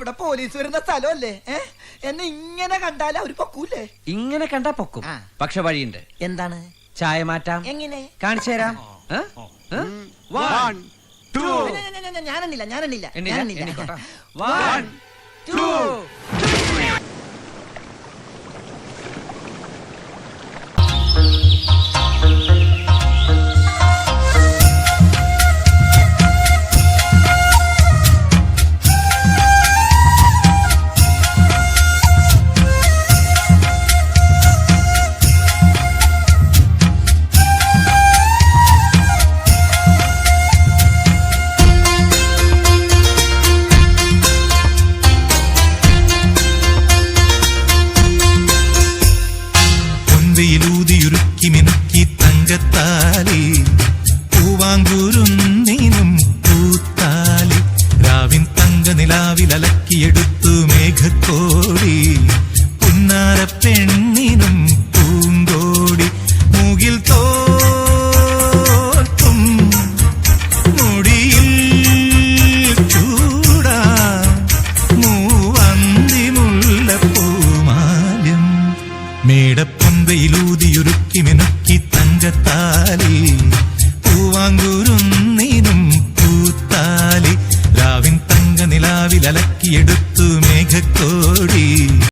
ഇവിടെ പോലീസ് വരുന്ന സ്ഥലമല്ലേ? എന്നെ ഇങ്ങനെ കണ്ടാൽ അവര് പൊക്കൂലേ? ഇങ്ങനെ കണ്ടാ പൊക്കും. പക്ഷെ വഴിയുണ്ട്. എന്താണ്? ചായ മാറ്റാം. എങ്ങനെ? കാണിച്ചു തരാം. ഞാനെണ്ണില്ല. 1 2 ൂതിയുരുക്കി മിനുക്കി തങ്കത്താലി പൂവാങ്കൂരുന്നീനും പൂത്താലി രാവിൻ തങ്ക നിലാവിലലക്കിയെടുത്തു മേഘക്കോടി പുന്നാര പെണ്ണിനും പൂങ്കോടി മൂകിൽ തോർത്തും മുടിയിൽ ചൂടാ മൂവന്തി മുല്ലപ്പൂമാല്യം മേടപ്പൊന്തയിലൂതിയുരുക്കി മിനുക്കി തങ്കത്താലി പൂവാങ്കൂരുന്നീനും പൂത്താലി രാവിൻ തങ്ക നിലാവിലലക്കിയെടുത്തു